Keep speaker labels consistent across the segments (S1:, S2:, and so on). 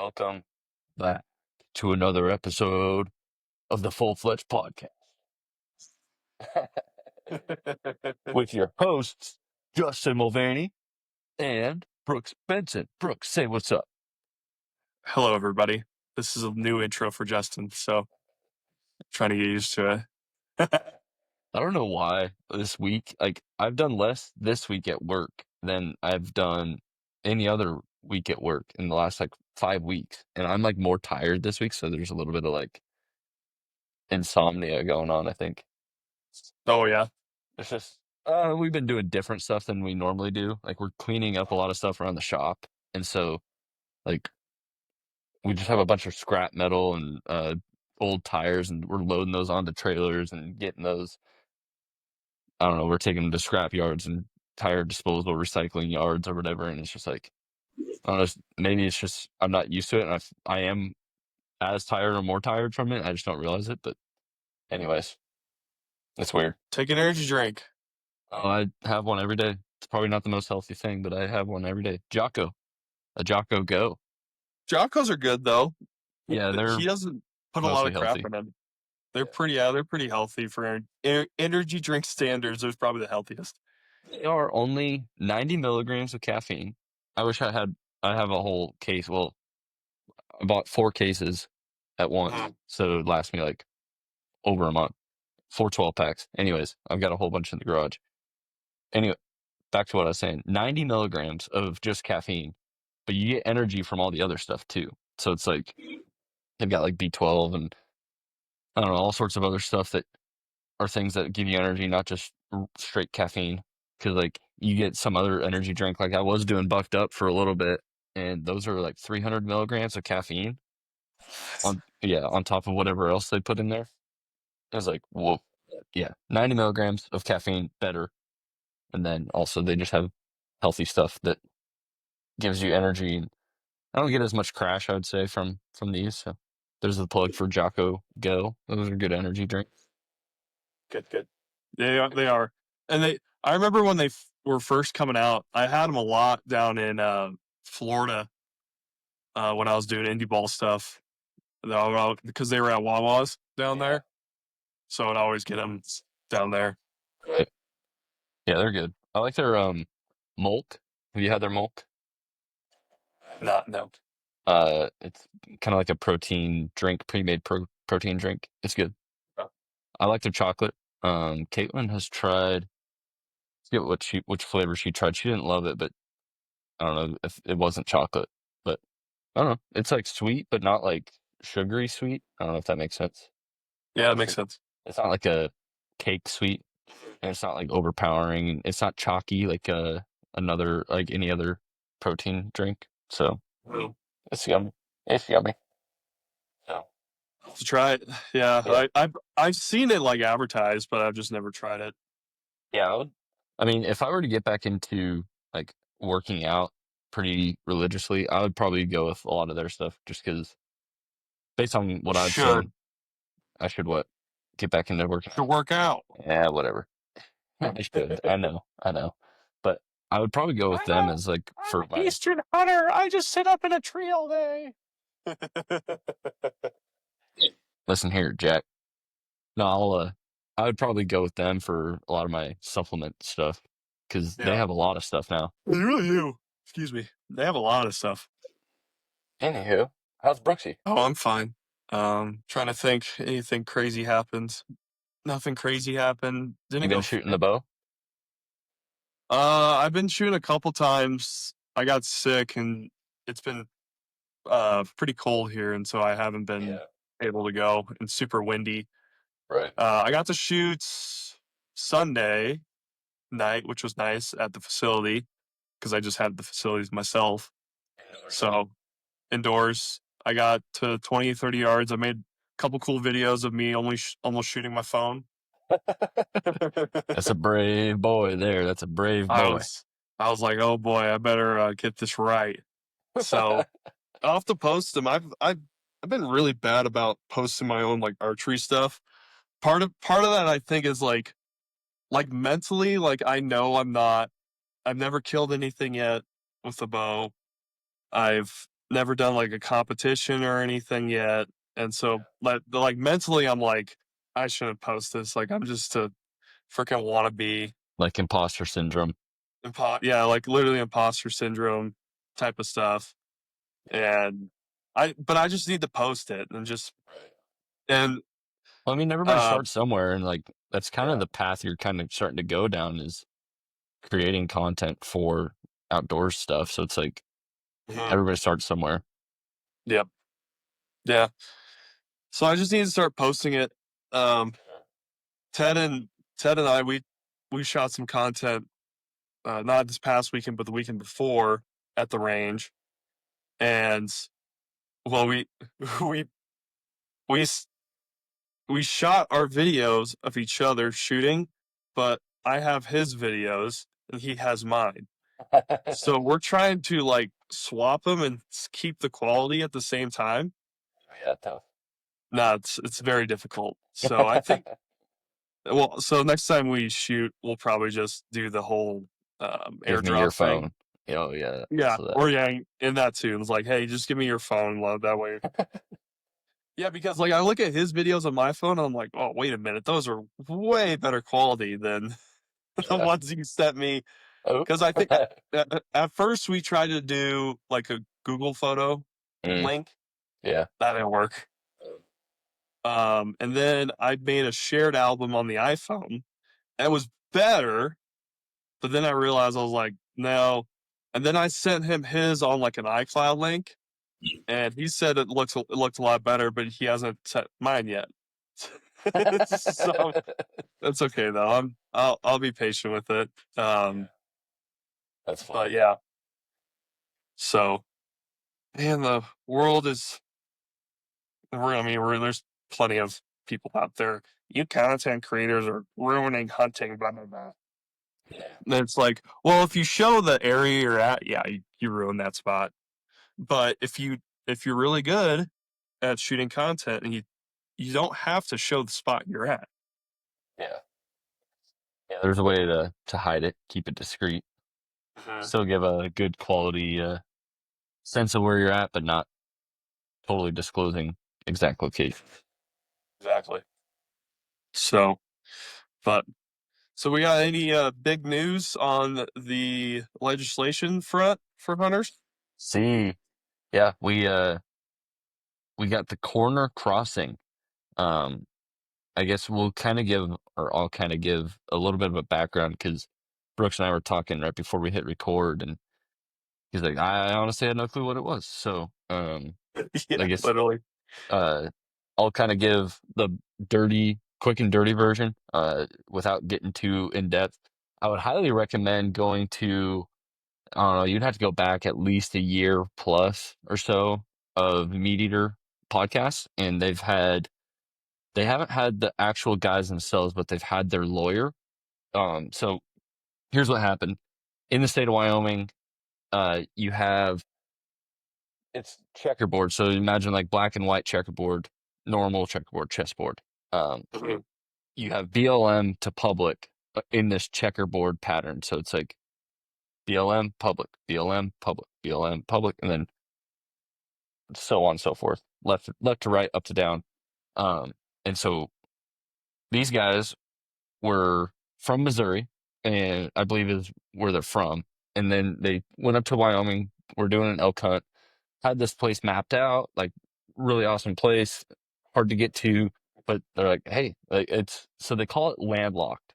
S1: welcome back to another episode of the Full Fledged Podcast with your hosts, Justin Mulvaney and Brooks Benson. Brooks, say what's up.
S2: Hello, everybody. This is a new intro for Justin, so trying to get used to it.
S1: I don't know why this week, I've done less this week at work than I've done any other week at work in the last 5 weeks. And I'm more tired this week, so there's a little bit of insomnia going on, I think.
S2: Oh, yeah.
S1: It's just we've been doing different stuff than we normally do. We're cleaning up a lot of stuff around the shop, and so like we just have a bunch of scrap metal and old tires, and we're loading those onto trailers and getting those. I don't know. We're taking them to scrap yards and tire disposal recycling yards or whatever, and it's just I don't know. Maybe it's just I'm not used to it, and I am as tired or more tired from it. I just don't realize it. But anyways, it's weird.
S2: Take an energy drink.
S1: Oh, I have one every day. It's probably not the most healthy thing, but I have one every day. A Jocko Go.
S2: Jockos are good, though.
S1: Yeah, they're
S2: He doesn't put a lot of crap
S1: healthy.
S2: in them. They're pretty healthy for energy drink standards. They're probably the healthiest.
S1: They are only 90 milligrams of caffeine. I wish I have a whole case. Well, I bought 4 cases at once, so it lasts me over a month. 4 12-packs. Anyways, I've got a whole bunch in the garage. Anyway, back to what I was saying. 90 milligrams of just caffeine, but you get energy from all the other stuff too. So it's they've got B12 and I don't know, all sorts of other stuff that are things that give you energy, not just straight caffeine. Because you get some other energy drink. I was doing Bucked Up for a little bit, and those are 300 milligrams of caffeine on top of whatever else they put in there. I was whoa, yeah, 90 milligrams of caffeine, better. And then also they just have healthy stuff that gives you energy. I don't get as much crash, I would say, from these. So there's the plug for Jocko Go. Those are good energy drinks.
S2: Good. They are. And I remember when they were first coming out, I had them a lot down in Florida when I was doing indie ball stuff. Because they were at Wawa's down there. So I'd always get them down there.
S1: Right. Yeah, they're good. I like their Molt. Have you had their Molt?
S2: No.
S1: It's kind of like a protein drink, pre-made protein drink. It's good.
S2: Oh.
S1: I like their chocolate. Caitlin has tried. I forget which flavor she tried. She didn't love it, but I don't know if it wasn't chocolate. But I don't know. It's sweet, but not sugary sweet. I don't know if that makes sense.
S2: Yeah, it makes sense.
S1: It's not like a cake sweet, and it's not overpowering. It's not chalky like any other protein drink. So it's yummy. It's yummy. So
S2: To try it, yeah. I've seen it advertised, but I've just never tried it.
S1: yeah, I mean, if I were to get back into working out pretty religiously, I would probably go with a lot of their stuff, just because based on what I've seen, I should get back into working.
S2: To work out.
S1: Yeah, whatever. I should. I know. But I would probably go with them as for my
S2: Eastern hunter. I just sit up in a tree all day.
S1: Listen here, Jack. No, I would probably go with them for a lot of my supplement stuff, because they have a lot of stuff now.
S2: They really do. Excuse me. They have a lot of stuff.
S1: Anywho, how's Brooksy?
S2: Oh, I'm fine. Trying to think anything crazy happens. Nothing crazy happened.
S1: You been shooting the bow?
S2: I've been shooting a couple times. I got sick, and it's been pretty cold here, and so I haven't been able to go. It's super windy.
S1: Right.
S2: I got to shoot Sunday night, which was nice, at the facility, because I just had the facilities myself. So indoors, I got to 20, 30 yards. I made a couple cool videos of me almost shooting my phone.
S1: That's a brave boy there. That's a brave boy.
S2: I was like, oh boy, I better get this right. So I'll have to post them. I've been really bad about posting my own archery stuff. Part of that, I think, is mentally, I know I've never killed anything yet with the bow. I've never done like a competition or anything yet, and so like mentally, I'm like, I shouldn't post this. Like, I'm just a freaking wannabe.
S1: Like imposter syndrome.
S2: Yeah, like literally imposter syndrome type of stuff. And but I just need to post it and just and
S1: Well, I mean, everybody
S2: uh
S1: starts somewhere, and like that's kind of
S2: yeah.
S1: the path you're kind of starting to go down is creating content for outdoor stuff. So it's like
S2: Mhm.
S1: everybody starts somewhere.
S2: Yep. Yeah. So I just need to start posting it. Um, Ted and Ted and I we shot some content not this past weekend but the weekend before at the range, and well we we s- we shot our videos of each other shooting, but I have his videos and he has mine. So we're trying to like swap them and keep the quality at the same time.
S1: Yeah, tough.
S2: No, it's very difficult. So I think well, so next time we shoot, we'll probably just do the whole
S1: Give me your
S2: airdrop thing.
S1: phone. Oh yeah,
S2: Yeah,
S1: so that.
S2: or yeah, in that too. It's like, hey, just give me your phone, love. That way. Yeah, because like I look at his videos on my phone, and I'm like, oh, wait a minute, those are way better quality than the
S1: Yeah.
S2: ones you sent me.
S1: Oh.
S2: Because I think at first we tried to do like a Google photo
S1: Mm,
S2: link.
S1: yeah.
S2: That didn't work. And then I made a shared album on the iPhone. And it was better, but then I realized I was like, no. And then I sent him his on like an iCloud link, and he said it looked a lot better, but he hasn't set mine yet. So that's okay though. I'll be patient with it.
S1: Yeah, that's
S2: But
S1: funny.
S2: yeah. So man, the world is. I mean, there's plenty of people out there. You content creators are ruining hunting. Blah blah blah.
S1: Yeah.
S2: And it's like, well, if you show the area you're at, yeah, you ruin that spot. But if you're really good at shooting content and you don't have to show the spot you're at.
S1: Yeah. Yeah, there's a way to hide it, keep it discreet,
S2: Mhm.
S1: still give a good quality sense of where you're at, but not totally disclosing exact location.
S2: Exactly. So, but so we got any big news on the legislation front for hunters?
S1: See, yeah, we got the corner crossing. Um, I guess we'll kind of give, or I'll kind of give a little bit of a background because Brooks and I were talking right before we hit record, and he's like, I honestly had no clue what it was. So, I
S2: Yeah,
S1: guess
S2: literally.
S1: uh, I'll kind of give the quick and dirty version, without getting too in depth. I would highly recommend going to, I don't know, you'd have to go back at least a year plus or so of Meat Eater podcasts, and they haven't had the actual guys themselves, but they've had their lawyer. So here's what happened in the state of Wyoming. You have it's checkerboard. So imagine like black and white checkerboard, normal checkerboard, chessboard. Um,
S2: Mhm.
S1: you have BLM to public in this checkerboard pattern. So it's like BLM public, BLM public, BLM public, and then so on and so forth, left to right, up to down. Um, and so these guys were from Missouri, and I believe is where they're from. And then they went up to Wyoming. We're doing an elk hunt. Had this place mapped out, like really awesome place, hard to get to, but they're like, hey, like it's so they call it landlocked.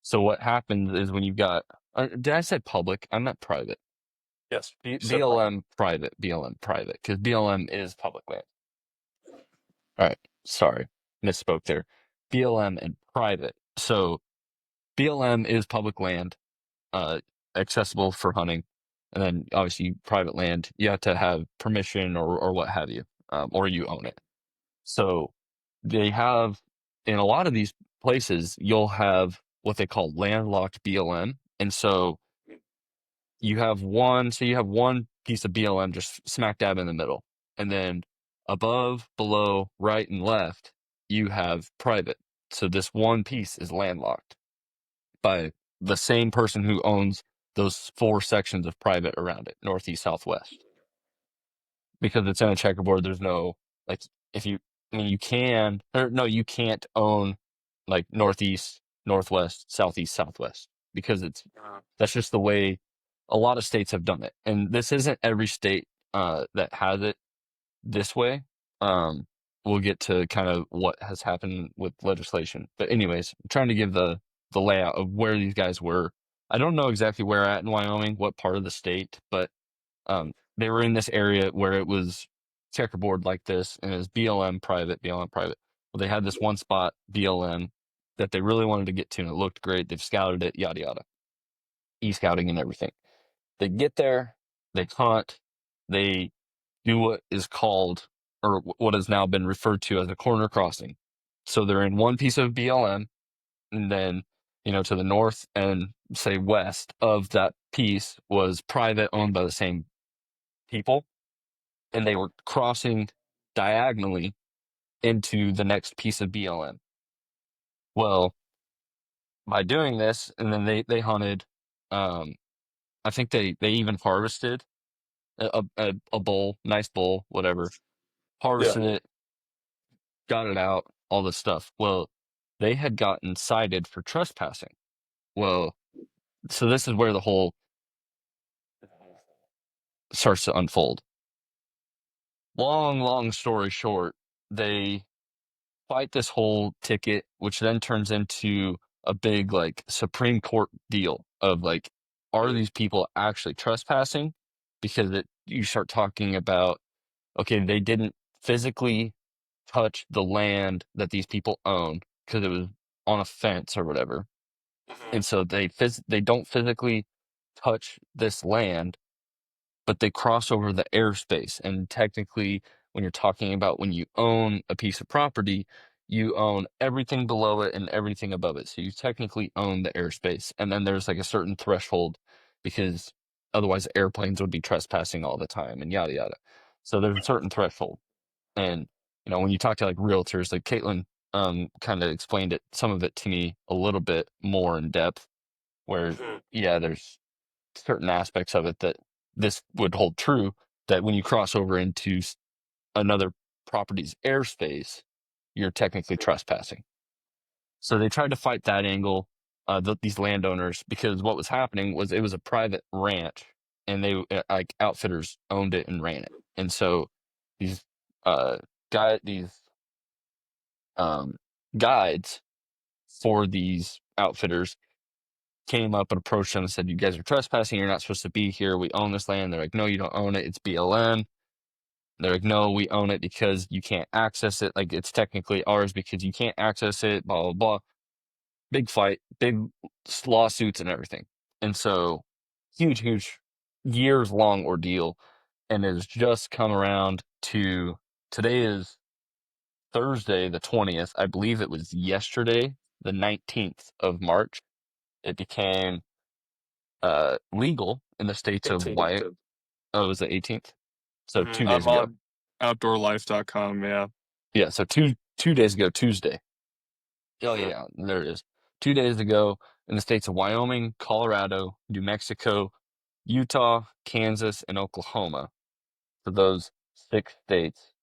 S1: So what happens is when you've got, did I say public? I meant private.
S2: Yes, you said public.
S1: BLM private, BLM private, because BLM is public land. All right, sorry, misspoke there. BLM and private. So BLM is public land, uh, accessible for hunting, and then obviously private land, you have to have permission or what have you, or you own it. So they have in a lot of these places, you'll have what they call landlocked BLM, and so you have one piece of BLM just smack dab in the middle, and then above, below, right, and left, you have private. So this one piece is landlocked by the same person who owns those four sections of private around it, northeast, southwest. because it's in a checkerboard. There's no like if you I mean you can or no you can't own like northeast, northwest, southeast, southwest because that's just the way a lot of states have done it. And this isn't every state that has it this way. Um, we'll get to kind of what has happened with legislation. But anyways, I'm trying to give the layout of where these guys were. I don't know exactly where at in Wyoming, what part of the state, but they were in this area where it was checkerboard like this, and it was BLM private, BLM private. Well, they had this one spot, BLM, that they really wanted to get to, and it looked great. They've scouted it, yada yada, e-scouting and everything. They get there, they hunt, they do what is called, or what has now been referred to as a corner crossing. So they're in one piece of BLM, and then, to the north and say west of that piece was private, owned by the same people, and they were crossing diagonally into the next piece of BLM. Well, by doing this, and then they hunted, I think they even harvested a bull, nice bull, whatever,
S2: Yeah.
S1: harvested it, got it out, all this stuff. Well, they had gotten cited for trespassing. Well, so this is where the whole starts to unfold. Long story short, they fight this whole ticket, which then turns into a big like Supreme Court deal of like, are these people actually trespassing? Because you start talking about, okay, they didn't physically touch the land that these people own because it was on a fence or whatever. And so they don't physically touch this land, but they cross over the airspace. And technically, when you're talking about when you own a piece of property, you own everything below it and everything above it. So you technically own the airspace. And then there's like a certain threshold because otherwise airplanes would be trespassing all the time and yada yada. So there's a certain threshold. And when you talk to like realtors, like Caitlin kind of explained some of it to me a little bit more in depth, where yeah, there's certain aspects of it that this would hold true, that when you cross over into another property's airspace, you're technically trespassing. So they tried to fight that angle, these landowners, because what was happening was it was a private ranch, and they like outfitters owned it and ran it. And so these uh these um guides for these outfitters came up and approached them and said, "You guys are trespassing. You're not supposed to be here. We own this land." They're like, "No, you don't own it. It's BLM." They're like, "No, we own it because you can't access it. Like, it's technically ours because you can't access it, blah, blah, blah." Big fight, big lawsuits and everything. And so, huge, years long ordeal. And it's just come around to today is Thursday, the 20th. I believe it was yesterday, the 19th of March. It became legal in the states of
S2: 18th.
S1: Wyatt. Oh, it was the 18th? So 2 days
S2: I'm
S1: ago.
S2: on outdoorlife.com. Yeah.
S1: Yeah, so two days ago, Tuesday. Oh,
S2: Mhm.
S1: yeah, there it is. 2 days ago in the states of Wyoming, Colorado, New Mexico, Utah, Kansas, and Oklahoma. For those 6 states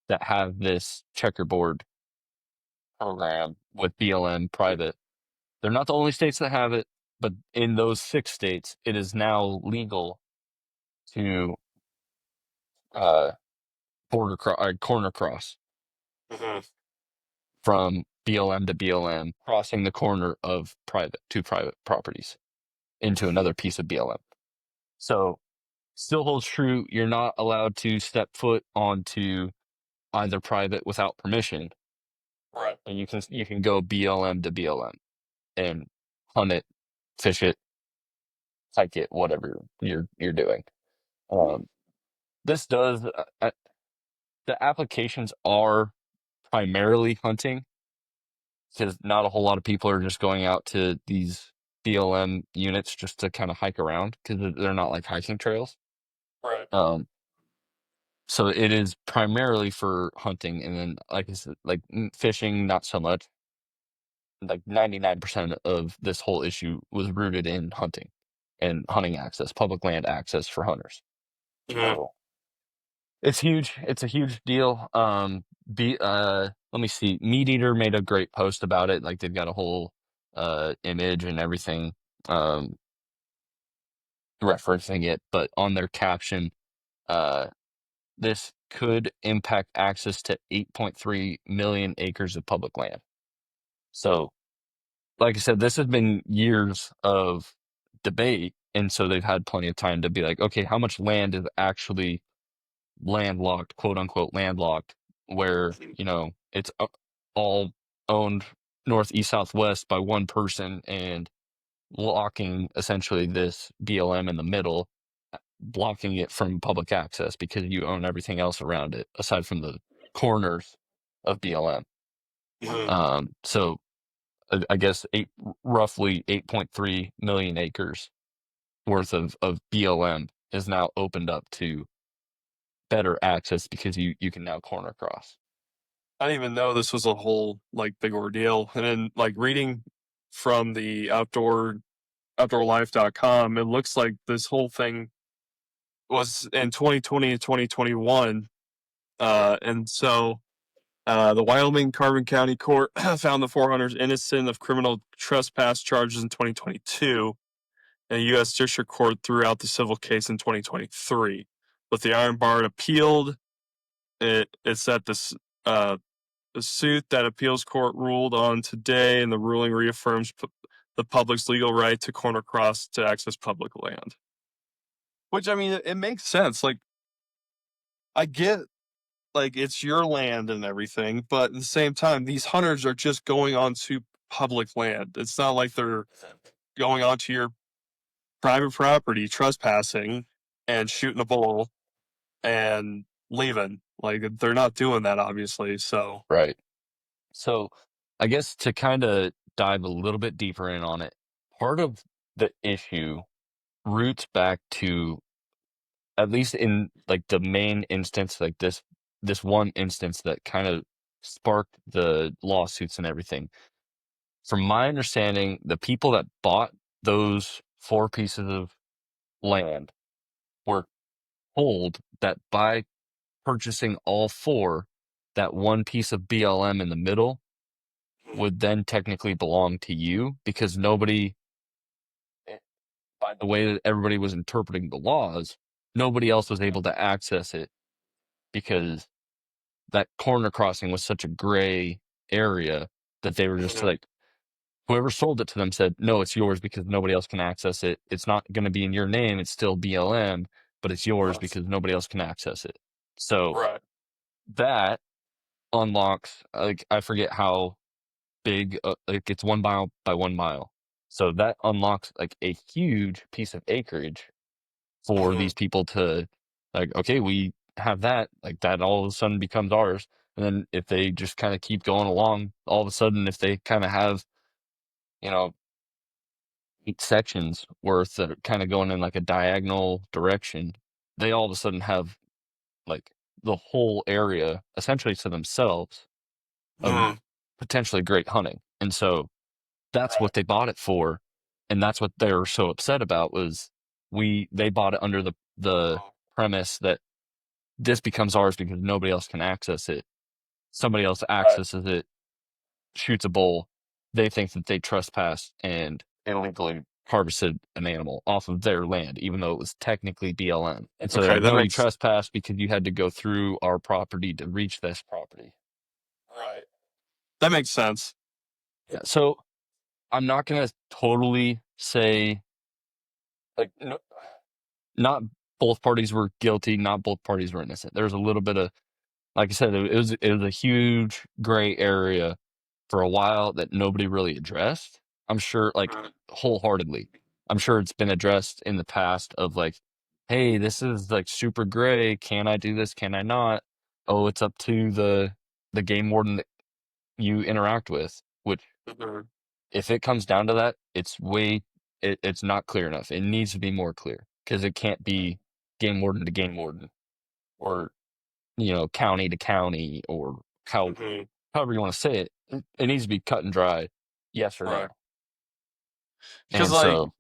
S1: that have this checkerboard program with BLM private. They're not the only states that have it, but in those 6 states, it is now legal to uh, corner cross
S2: Mhm.
S1: from BLM to BLM, crossing the corner of two private properties into another piece of BLM. So still holds true. You're not allowed to step foot onto either private without permission,
S2: Right.
S1: and you can go BLM to BLM and hunt it, fish it, hike it, whatever you're doing. Um, this does the applications are primarily hunting, because not a whole lot of people are just going out to these BLM units just to kind of hike around, because they're not like hiking trails.
S2: Right.
S1: Um, so it is primarily for hunting, and then like I said, like fishing, not so much. Like 99% of this whole issue was rooted in hunting and hunting access, public land access for hunters.
S2: Mhm.
S1: So It's huge. It's a huge deal. Let me see. Meat Eater made a great post about it. Like they've got a whole image and everything um referencing it, but on their caption, uh this could impact access to 8.3 million acres of public land. So, like I said, this has been years of debate, and so they've had plenty of time to be like, okay, how much land is actually landlocked, quote unquote landlocked, where, it's all owned north, east, southwest by one person and blocking essentially this BLM in the middle, blocking it from public access because you own everything else around it aside from the corners of BLM.
S2: Mhm.
S1: So I guess roughly 8.3 million acres worth of BLM is now opened up to better access because you can now corner across.
S2: I didn't even know this was a whole like big ordeal. And then like reading from the outdoorlife.com, it looks like this whole thing was in 2020 and 2021. And so the Wyoming Carbon County Court found the four hunters innocent of criminal trespass charges in 2022, and the U.S. District Court threw out the civil case in 2023. But the Iron Bar appealed. It's that this the suit that appeals court ruled on today, and the ruling reaffirms the public's legal right to corner cross to access public land. Which I mean, it makes sense. Like I get like it's your land and everything, but at the same time, these hunters are just going onto public land. It's not like they're going onto your private property, trespassing and shooting a bull and leaving. Like they're not doing that, obviously. So,
S1: Right. So I guess to kind of dive a little bit deeper in on it, part of the issue roots back to, at least in like the main instance, like this one instance that kind of sparked the lawsuits and everything. From my understanding, the people that bought those four pieces of land were told that by purchasing all four, that one piece of BLM in the middle would then technically belong to you because nobody, by the way that everybody was interpreting the laws, nobody else was able to access it because that corner crossing was such a gray area that they were just like, whoever sold it to them said, no, it's yours because nobody else can access it. It's not going to be in your name. It's still BLM, but it's yours because nobody else can access it. So
S2: right.
S1: that unlocks, like, I forget how big, like, it's 1 mile by 1 mile. So that unlocks like a huge piece of acreage for these people to, like, okay, we have that, like, that all of a sudden becomes ours. And then if they just kind of keep going along, all of a sudden, if they kind of have, you know, 8 sections worth that are kind of going in like a diagonal direction, they all of a sudden have like the whole area essentially to themselves of
S2: Mhm.
S1: potentially great hunting. And so that's what they bought it for. And that's what they were so upset about was they bought it under the premise that this becomes ours because nobody else can access it. Somebody else
S2: Right.
S1: accesses it, shoots a bull. They think that they trespassed and illegally harvested an animal off of their land, even though it was technically BLM. And so they're
S2: Okay,
S1: like,
S2: that
S1: no, you
S2: makes
S1: trespassed because you had to go through our property to reach this property.
S2: right. That makes sense.
S1: Yeah. So I'm not going to totally say, like, no, not both parties were guilty, not both parties were innocent. There's a little bit of, like I said, it was a huge gray area for a while that nobody really addressed. I'm sure, like, wholeheartedly. I'm sure it's been addressed in the past of like, hey, this is like super gray. Can I do this? Can I not? Oh, it's up to the game warden that you interact with. Which,
S2: Mhm.
S1: if it comes down to that, it's not clear enough. It needs to be more clear because it can't be game warden to game warden or county to county or
S2: Mhm.
S1: however you want to say it. It needs to be cut and dry, yes or
S2: Right.
S1: no.
S2: Because
S1: And
S2: like
S1: so,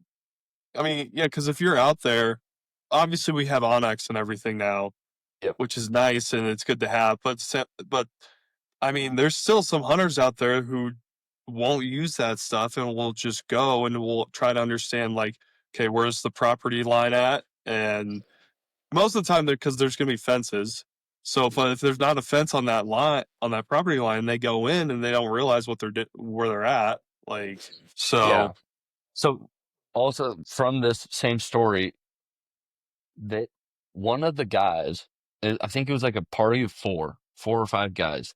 S2: I mean, yeah, because if you're out there, obviously we have Onyx and everything now,
S1: Yep.
S2: which is nice and it's good to have. But I mean, there's still some hunters out there who won't use that stuff and will just go and will try to understand, like, okay, where's the property line at? And most of the time, because there's going to be fences. So if there's not a fence on that line, on that property line, they go in and they don't realize where they're at. Like,
S1: Yeah.
S2: so
S1: So also from this same story, that one of the guys, I think it was like a party of four or five guys.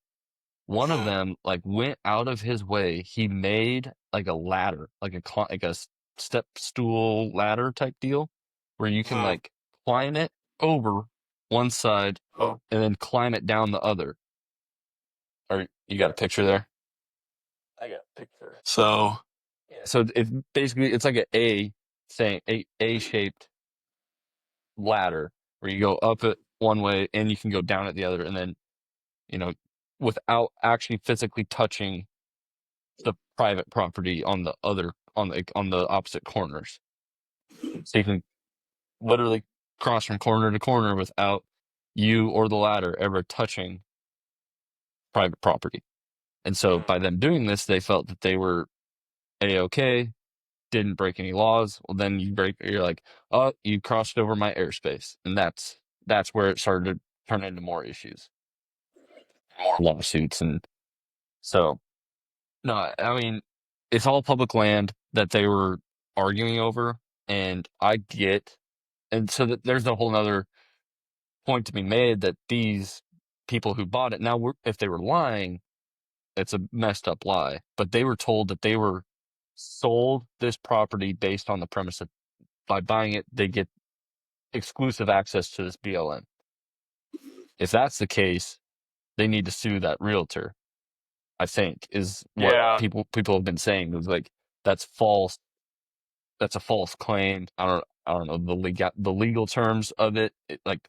S1: One of them like went out of his way. He made like a ladder, like a step stool ladder type deal, where you can like climb it over one side
S2: oh,
S1: and then climb it down the other. Or you got a picture there?
S2: I got a picture. So
S1: So it basically it's like a shaped ladder where you go up it one way and you can go down it the other, and then you know without actually physically touching the private property on the other on the opposite corners. So you can literally cross from corner to corner without you or the ladder ever touching private property. And so by them doing this, they felt that they were a-okay, didn't break any laws. Well, then you're like, oh, you crossed over my airspace, and that's where it started to turn into more issues, more lawsuits, and so no, I mean, it's all public land that they were arguing over, and I get, and so that there's a whole nother point to be made that these people who bought it now, if they were lying, it's a messed up lie, but they were told that they were sold this property based on the premise that by buying it, they get exclusive access to this BLM. If that's the case, they need to sue that realtor, I think, is what
S2: yeah,
S1: people have been saying. It was like, that's false. That's a false claim. I don't know the legal terms of it, like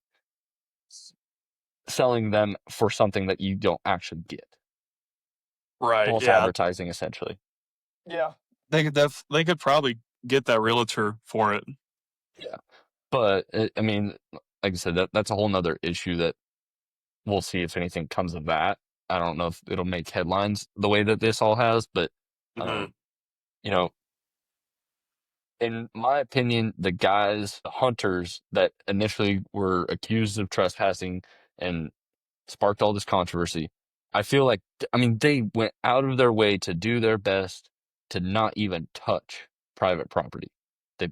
S1: selling them for something that you don't actually get.
S2: right,
S1: False
S2: yeah,
S1: advertising, essentially.
S2: yeah. They could probably get that realtor for it.
S1: Yeah. But I mean, like I said, that's a whole nother issue that we'll see if anything comes of that. I don't know if it'll make headlines the way that this all has, but
S2: Mm-hmm.
S1: you know, in my opinion, the hunters that initially were accused of trespassing and sparked all this controversy, I feel like, I mean, they went out of their way to do their best to not even touch private property. They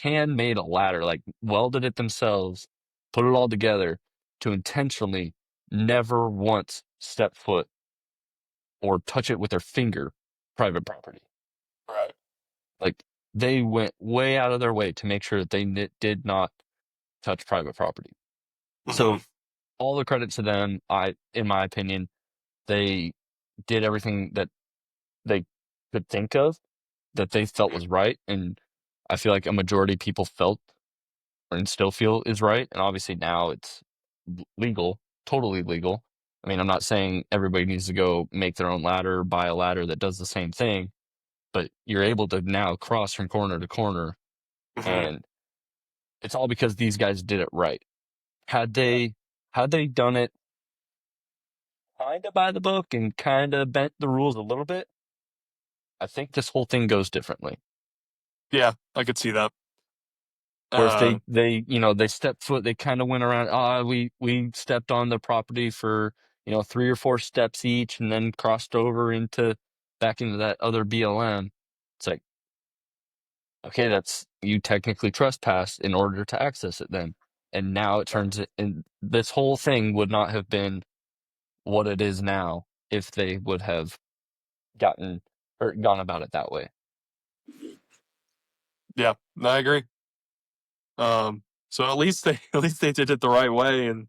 S1: handmade a ladder, like welded it themselves, put it all together to intentionally never once step foot or touch it with their finger, private property.
S2: Right.
S1: Like they went way out of their way to make sure that they did not touch private property.
S2: Mm-hmm.
S1: So all the credit to them. In my opinion, they did everything that they could think of that they felt was right, and I feel like a majority of people felt and still feel is right. And obviously now it's legal, totally legal. I mean, I'm not saying everybody needs to go make their own ladder, buy a ladder that does the same thing, but you're able to now cross from corner to corner,
S2: Mm-hmm.
S1: and it's all because these guys did it right. Had they had they done it kind of by the book and kind of bent the rules a little bit, I think this whole thing goes differently.
S2: Yeah, I could see that.
S1: Whereas
S2: Uh,
S1: they stepped foot, they kind of went around, we stepped on the property for, three or four steps each and then crossed over back into that other BLM. It's like, okay, you technically trespassed in order to access it then. And now it turns it, and this whole thing would not have been what it is now if they would have gotten or gone about it that way.
S2: yeah, no, I agree. So at least they at least they did it the right way, and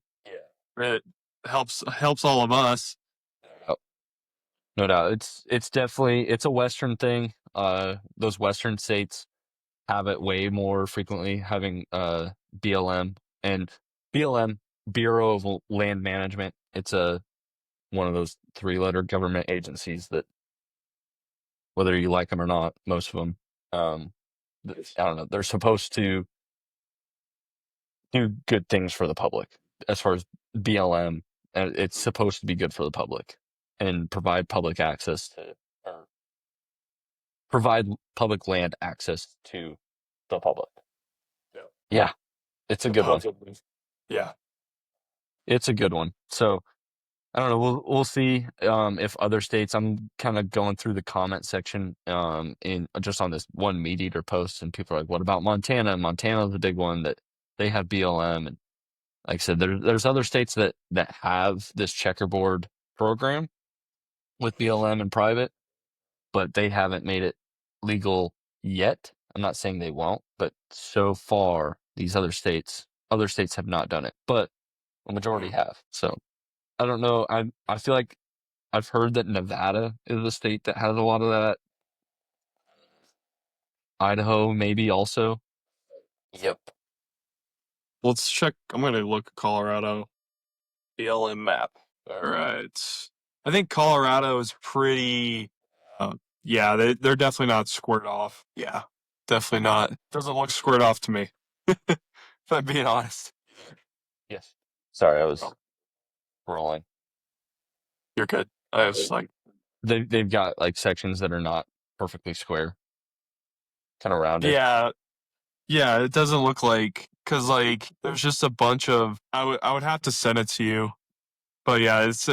S2: it helps all of us.
S1: Oh, no doubt. It's definitely it's a Western thing. Those Western states have it way more frequently, having BLM and BLM, Bureau of Land Management. It's a one of those three-letter government agencies that, whether you like them or not, most of them, I don't know, they're supposed to do good things for the public. as far as BLM, it's supposed to be good for the public and provide public access to, or provide public land access to the public. Yeah, it's a good one.
S2: Yeah.
S1: It's a good one. So I don't know. We'll see if other states. I'm kind of going through the comment section in just on this one Meat Eater post, and people are like, "What about Montana?" Montana's the big one that they have BLM, and like I said, there's other states that have this checkerboard program with BLM and private, but they haven't made it legal yet. I'm not saying they won't, but so far these other states have not done it, but a majority have. So I don't know. I feel like I've heard that Nevada is a state that has a lot of that. Idaho maybe also. Yep.
S2: Let's check. I'm going to look at Colorado BLM map. All right. I think Colorado is pretty. Yeah, they're definitely not squared off. Yeah, definitely not. Doesn't look squared off to me. If I'm being honest.
S1: Yes. Sorry, I was rolling.
S2: You're good. I was like,
S1: They've got like sections that are not perfectly square, kind of rounded.
S2: yeah, it doesn't look like, because like there's just a bunch of. I would have to send it to you, but yeah, it's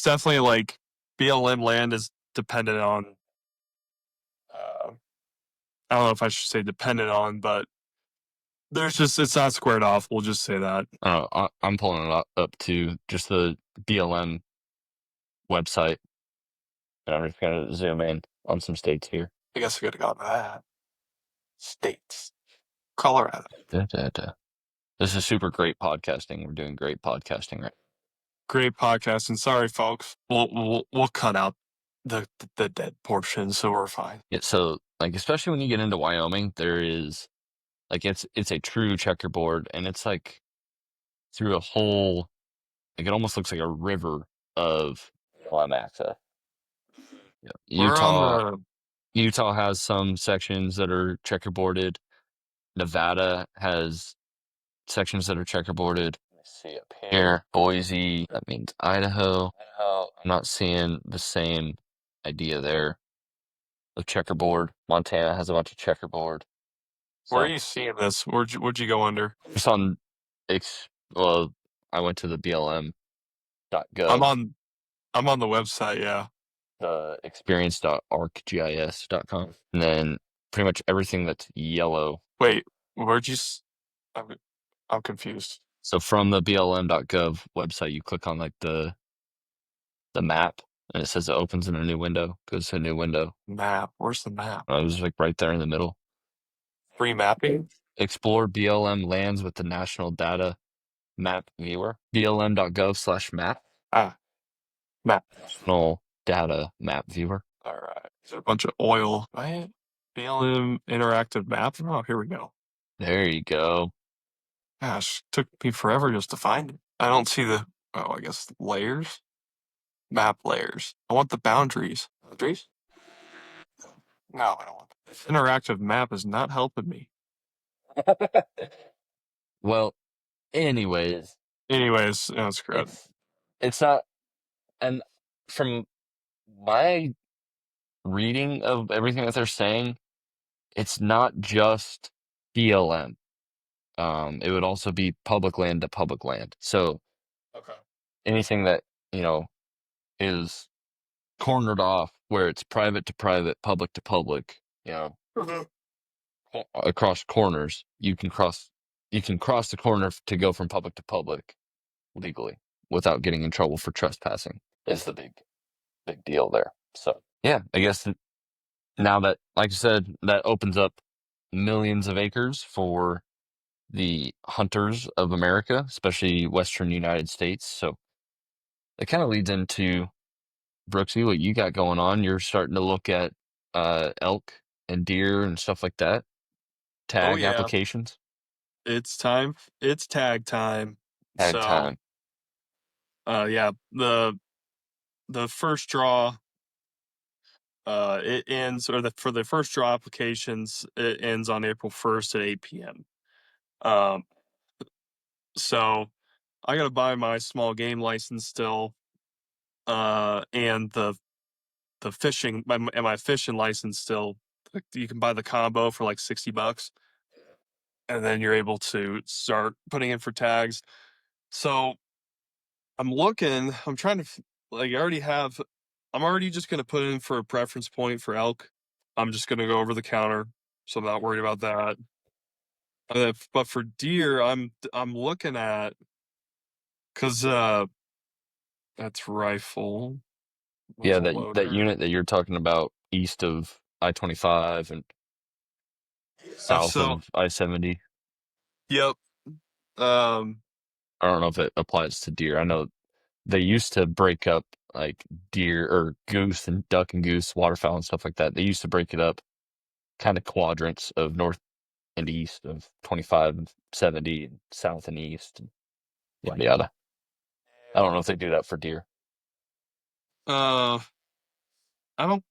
S2: definitely like BLM land is dependent on. I don't know if I should say dependent on, but it's not squared off. We'll just say that.
S1: I don't know. I'm pulling it up to just the BLM website, and I'm just gonna zoom in on some states here.
S2: I guess I could have gotten that. States. Colorado.
S1: This is super great podcasting. We're doing great podcasting right.
S2: Great podcast, and sorry, folks. We'll cut out the dead portion, so we're fine.
S1: Yeah, so like especially when you get into Wyoming, there is like it's a true checkerboard, and it's like through a whole like it almost looks like a river of BLM access.
S2: We're on
S1: Utah has some sections that are checkerboarded. Nevada has sections that are checkerboarded. Let's see up here, Boise. That means Idaho. I'm not seeing the same idea there of checkerboard. Montana has a bunch of checkerboard.
S2: Where are you seeing this? Where'd you go under?
S1: Just on, well, I went to the BLM.gov.
S2: I'm on the website. Yeah.
S1: Experience.arcgis.com. And then pretty much everything that's yellow.
S2: Wait, where'd you? I'm confused.
S1: So from the BLM.gov website, you click on like the map, and it says it opens in a new window. Goes to a new window.
S2: Map. Where's the map?
S1: I was like right there in the middle.
S2: Free mapping.
S1: Explore BLM lands with the National Data Map Viewer. BLM.gov/map.
S2: Map.
S1: National Data Map Viewer.
S2: All right. There's a bunch of oil. Right? BLM interactive map. Oh, here we go.
S1: There you go.
S2: Gosh, took me forever just to find it. I don't see I guess layers. Map layers. I want the boundaries. Boundaries? No, I don't want that. This interactive map is not helping me.
S1: Well, anyways,
S2: Screw it.
S1: it's not, and from my reading of everything that they're saying, it's not just BLM. It would also be public land to public land. So
S2: Okay.
S1: anything that, is cornered off where it's private to private, public to public, across corners, you can cross the corner to go from public to public legally without getting in trouble for trespassing is the big deal there. So yeah, I guess now that, like I said, that opens up millions of acres for the hunters of America, especially Western United States. So it kind of leads into, Brooksy, what you got going on. You're starting to look at elk and deer and stuff like that. Tag applications.
S2: It's time. It's tag time.
S1: Tag time.
S2: Yeah, the first draw it ends, or for the first draw applications, it ends on April 1st at 8 p.m. So I gotta buy my small game license still, and the fishing my fishing license still. Like, you can buy the combo for like $60, and then you're able to start putting in for tags. So I'm trying to like I already have. I'm already just gonna put in for a preference point for elk. I'm just gonna go over the counter, so I'm not worried about that. But for deer, I'm looking at because that's rifle
S1: Yeah,
S2: muzzle
S1: that
S2: loader.
S1: unit that you're talking about east of I-25 and south
S2: So
S1: of I-70.
S2: yep. Um,
S1: I don't know if it applies to deer. I know they used to break up like deer or goose and duck and goose, waterfowl and stuff like that. They used to break it up kind of quadrants of north and east of 25 and 70 and south and east and yada yada. I don't know if they do that for deer.
S2: uh, I don't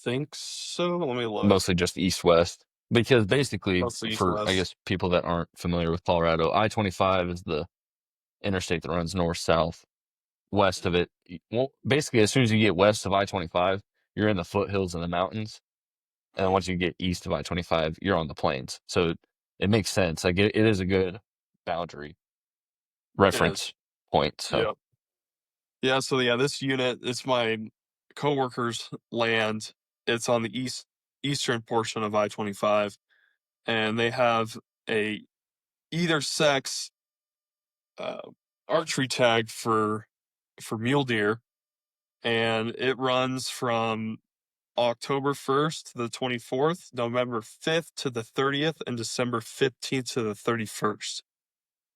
S2: think so. Let me look.
S1: Mostly just east west. Because basically,
S2: Mostly east
S1: for I
S2: west.
S1: guess people that aren't familiar with Colorado, I-25 is the interstate that runs north south. West of it, well, basically, as soon as you get west of I-25, you're in the foothills and the mountains. And then once you get east of I-25, you're on the plains. So it makes sense. Like it is a good boundary
S2: It is.
S1: reference point. So
S2: Yep. Yeah. So yeah, this unit it's my coworker's land. It's on the eastern portion of I-25, and they have a either sex uh, archery tag for mule deer, and it runs from October 1st to the 24th, November 5th to the 30th, and December 15th to the 31st.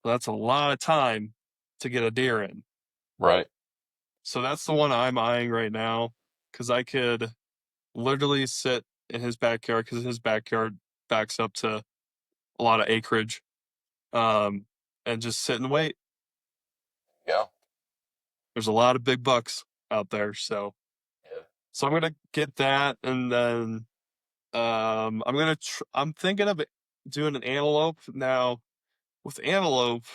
S2: So that's a lot of time to get a deer in.
S1: right.
S2: So that's the one I'm eyeing right now because I could literally sit in his backyard because his backyard backs up to a lot of acreage, um, and just sit and wait.
S1: Yeah.
S2: There's a lot of big bucks out there,
S1: Yeah.
S2: so I'm gonna get that, and then I'm thinking of doing an antelope now. With antelope,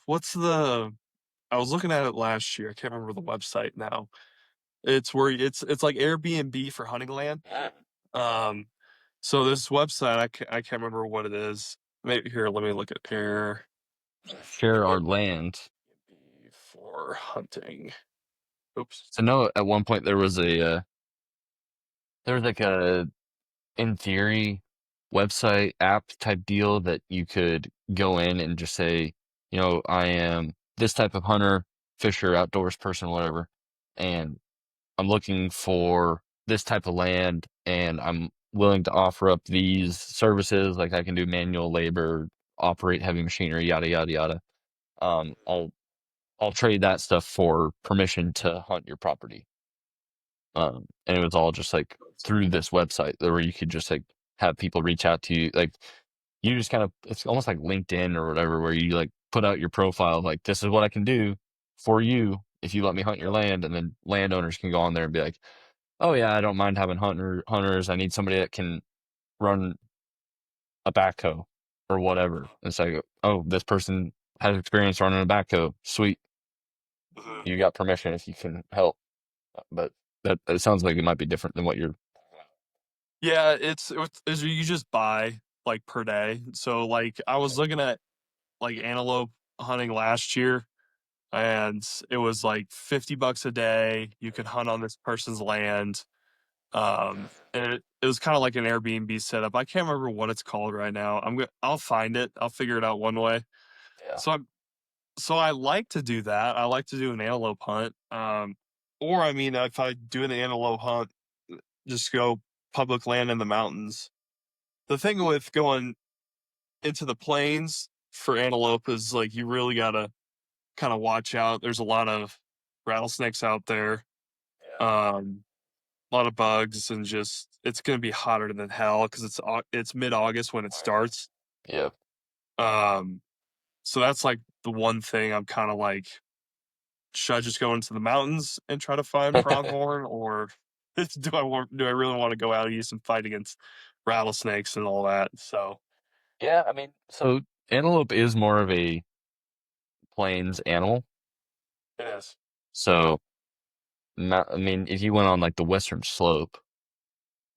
S2: what's the? I was looking at it last year. I can't remember the website now. It's where it's like Airbnb for hunting land. Um, so this website, I can't remember what it is. Maybe here, let me look at Airbnb
S1: Share our land.
S2: for hunting. Oops.
S1: So no, at one point there was like a in theory website app type deal that you could go in and just say, I am this type of hunter, fisher, outdoors person, whatever, and I'm looking for this type of land and I'm willing to offer up these services. Like I can do manual labor, operate heavy machinery, yada, yada, yada. Um, I'll, I'll trade that stuff for permission to hunt your property. And it was all just like through this website where you could just like have people reach out to you. Like you just kind of, it's almost like LinkedIn or whatever, where you like put out your profile, like this is what I can do for you if you let me hunt your land. And then landowners can go on there and be like, oh yeah, I don't mind having hunters. I need somebody that can run a backhoe or whatever. And it's like, oh, this person has experience running a backhoe. Sweet,
S2: Mhm.
S1: you got permission if you can help. But that sounds like it might be different than what you're.
S2: Yeah, it's you just buy like per day. So like I was looking at like antelope hunting last year, and it was like $50 a day. You could hunt on this person's land. And it was kind of like an Airbnb setup. I can't remember what it's called right now. I'll find it. I'll figure it out one way.
S1: Yeah.
S2: So I like to do that. I like to do an antelope hunt. Or I mean, if I do an antelope hunt, just go public land in the mountains. The thing with going into the plains for antelope is like you really gotta kind of watch out. There's a lot of rattlesnakes out there.
S1: Yeah.
S2: Um, a lot of bugs, and just it's gonna be hotter than hell because it's mid-August when it starts.
S1: Yeah.
S2: Um, so that's like the one thing I'm kind of like, should I just go into the mountains and try to find pronghorn, or do I really want to go out east and fight against rattlesnakes and all that? So
S1: Yeah, I mean, so antelope is more of a plains animal.
S2: It is.
S1: So, I mean, if you went on like the western slope,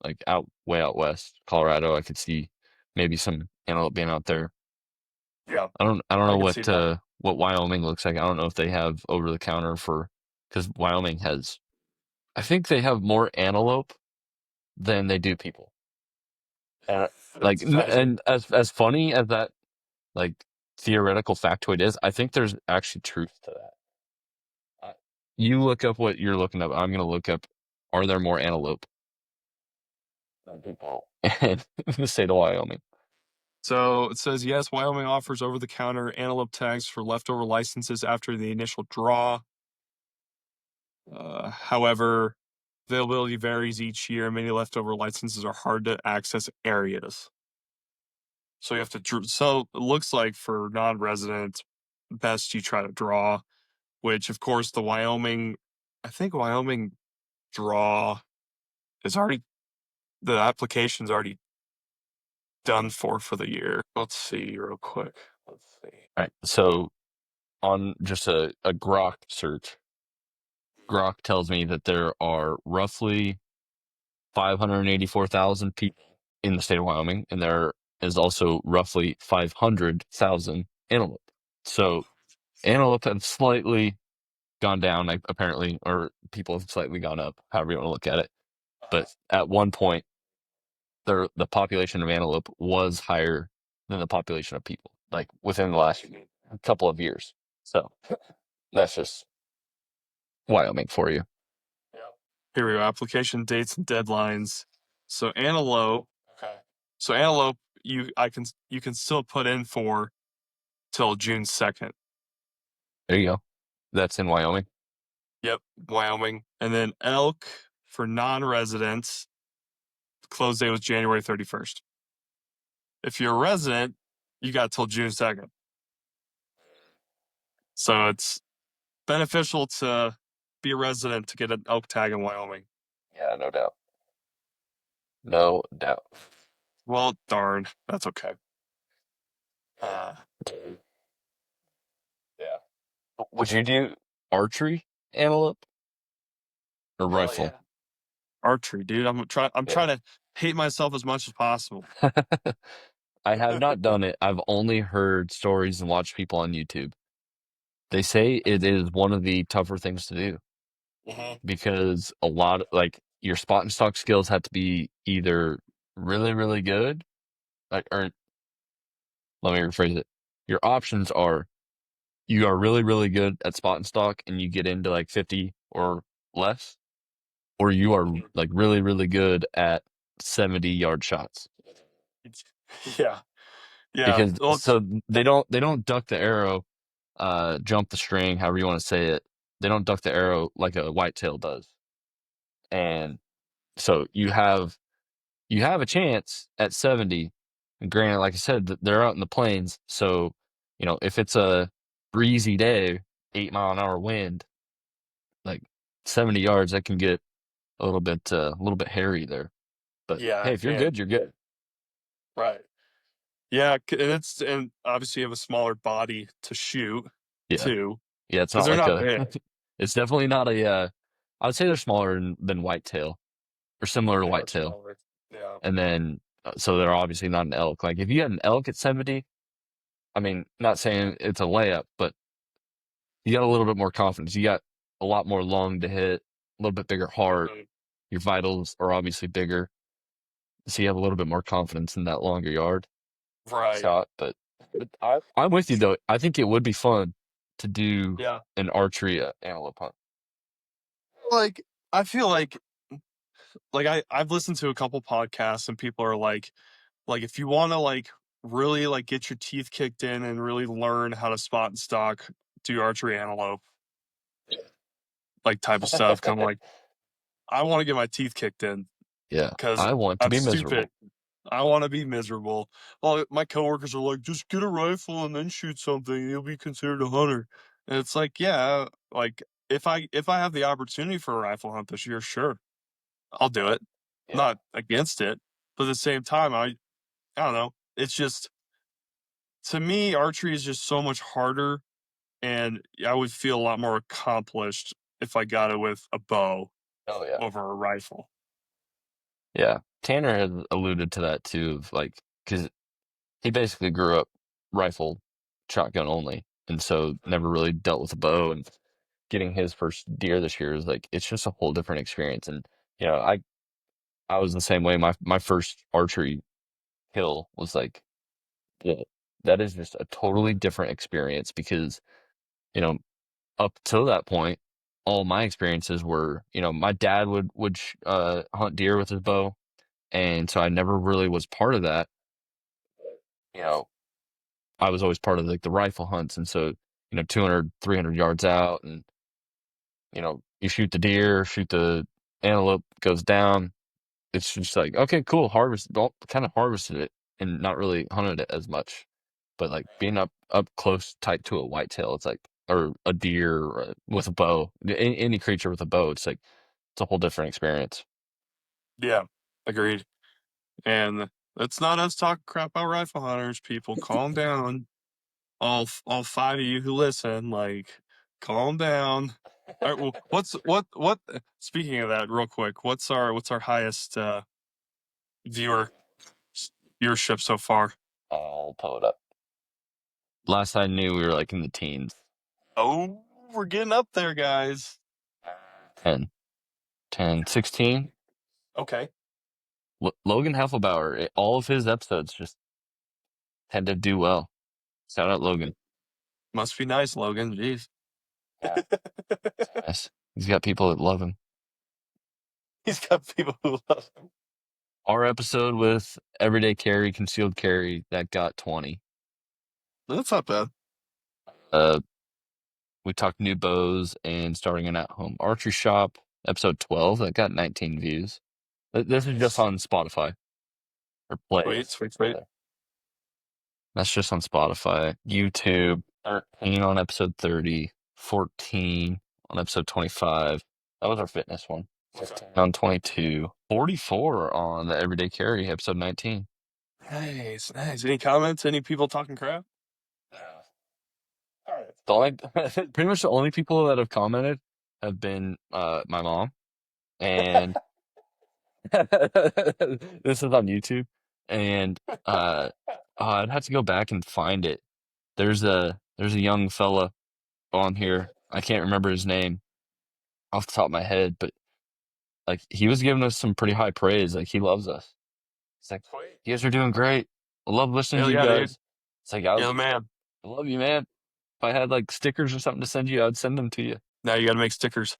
S1: like way out west, Colorado, I could see maybe some antelope being out there.
S2: Yeah,
S1: I don't
S2: I
S1: know
S2: can see that.
S1: what Wyoming looks like. I don't know if they have over the counter because Wyoming has, I think they have more antelope than they do people. And like,
S2: That's amazing.
S1: and as funny as that like theoretical factoid is, I think there's actually truth to that. You look up what you're looking up. I'm gonna look up, are there more antelope than people in the state of Wyoming?
S2: So it says, yes, Wyoming offers over-the-counter antelope tags for leftover licenses after the initial draw. However, availability varies each year. Many leftover licenses are hard to access areas. So you have to. So it looks like for non-residents, best you try to draw. Which, of course, I think Wyoming draw is already, the application's already done for the year. Let's see real quick. Let's see.
S1: All right. So on just a Grok search, Grok tells me that there are roughly 584,000 people in the state of Wyoming, and there is also roughly 500,000 antelope. So antelope have slightly gone down, like, apparently, or people have slightly gone up, however you want to look at it. But at one point, the population of antelope was higher than the population of people, like within the last couple of years. So that's just Wyoming for you.
S2: Here we go. Application dates and deadlines. So antelope. Okay. So antelope, you can still put in for till June 2nd.
S1: There you go. That's in Wyoming.
S2: Yep, Wyoming. And then elk for non-residents, close date was January 31st. If you're a resident, you got till June 2nd. So it's beneficial to be a resident to get an elk tag in Wyoming.
S1: Yeah, no doubt. No doubt.
S2: Well, darn, that's okay. Yeah.
S1: Would you do archery antelope or
S2: Hell
S1: rifle?
S2: yeah. Archery, dude. I'm trying
S1: Yeah.
S2: to hate myself as much as possible.
S1: I have not done it. I've only heard stories and watched people on YouTube. They say it is one of the tougher things to do because a lot of, like, your spot and stock skills have to be either really, really good, like, or let me rephrase it. Your options are you are really, really good at spot and stock and you get into like 50 or less, or you are like really, really good at 70-yard shots.
S2: Yeah. Yeah.
S1: Because
S2: Well,
S1: so they don't duck the arrow, jump the string, however you want to say it. They don't duck the arrow like a whitetail does. And so you have a chance at 70. And granted, like I said, they're out in the plains, so if it's a breezy day, 8-mile-an-hour wind, like 70 yards, that can get a little bit hairy there. But
S2: yeah,
S1: hey,
S2: it
S1: if you're
S2: can.
S1: good, you're good.
S2: Right. Yeah, and obviously you have a smaller body to shoot
S1: Yeah,
S2: too,
S1: yeah. It's
S2: because
S1: not
S2: they're
S1: like
S2: not
S1: a.
S2: big.
S1: It's definitely not a. I would say they're smaller than whitetail, or similar to
S2: They are
S1: whitetail.
S2: smaller. Yeah.
S1: And then, so they're obviously not an elk. Like if you had an elk at 70, I mean, not saying it's a layup, but you got a little bit more confidence. You got a lot more lung to hit, a little bit bigger heart. Your vitals are obviously bigger, so you have a little bit more confidence in that longer yard
S2: Right.
S1: shot. But I'm with you though. I think it would be fun to do
S2: Yeah.
S1: an archery antelope hunt.
S2: Like I feel like I've listened to a couple podcasts and people are like if you want to really get your teeth kicked in and really learn how to spot and stock, do archery antelope type of stuff. Kind of like I want to get my teeth kicked in
S1: Yeah,
S2: because
S1: I want to
S2: I'm
S1: be
S2: stupid.
S1: miserable.
S2: I want to be miserable. Well, my coworkers are like, just get a rifle and then shoot something. You'll be considered a hunter. And it's like, yeah, if I have the opportunity for a rifle hunt this year, sure, I'll do it.
S1: Yeah,
S2: Not against it, but at the same time, I don't know. It's just to me, archery is just so much harder, and I would feel a lot more accomplished if I got it with a bow
S1: Oh yeah.
S2: over a rifle.
S1: Yeah. Tanner had alluded to that too, of like, because he basically grew up rifle shotgun only, and so never really dealt with a bow. And getting his first deer this year is like, it's just a whole different experience. And you know, I was the same way. My first archery kill was like, yeah, that is just a totally different experience because, you know, up till that point, all my experiences were, you know, my dad would hunt deer with his bow, and so I never really was part of that. You know, I was always part of like the rifle hunts, and so, you know, 200, 300 yards out, and you know, you shoot the deer, shoot the antelope, goes down. It's just like, okay, cool, harvest, kind of harvested it and not really hunted it as much. But like being up close, tight to a whitetail, it's like, or a deer with a bow, any creature with a bow, it's like it's a whole different experience.
S2: Yeah, agreed. And that's not us talking crap about rifle hunters, people. Calm down. All five of you who listen, like, calm down. All right, well, what speaking of that, real quick, what's our highest viewer viewership so far?
S1: I'll pull it up. Last I knew, we were like in the teens.
S2: Oh, we're getting up there, guys.
S1: 10, 10, 16.
S2: Okay.
S1: Logan Heffelbauer, all of his episodes just tend to do well. Shout out Logan.
S2: Must be nice, Logan. Jeez.
S1: Yeah, nice. He's got people that love him.
S2: He's got people who love him.
S1: Our episode with everyday carry, concealed carry, that got 20.
S2: That's not bad.
S1: Uh, we talked new bows and starting an at-home archery shop. Episode 12, that got 19 views. This is just on Spotify, or
S2: Sweet,
S1: plays,
S2: sweet, sweet.
S1: rather. That's just on Spotify. YouTube, 13 on episode 30, 14 on episode 25. That was our fitness one. 15 on 22, 44 on the everyday carry, episode 19.
S2: Nice, nice. Any comments? Any people talking crap? All right.
S1: The only, pretty much the only people that have commented have been my mom, and this is on YouTube. And I'd have to go back and find it. There's a young fella on here. I can't remember his name off the top of my head, but like he was giving us some pretty high praise. Like he loves us. It's like,
S2: Sweet.
S1: you guys are doing great. I love listening to
S2: Hell
S1: you
S2: yeah, dude.
S1: guys. It's like
S2: Yeah, man.
S1: I love you, man. If I had like stickers or something to send you, I'd send them to you.
S2: Now you got to make stickers.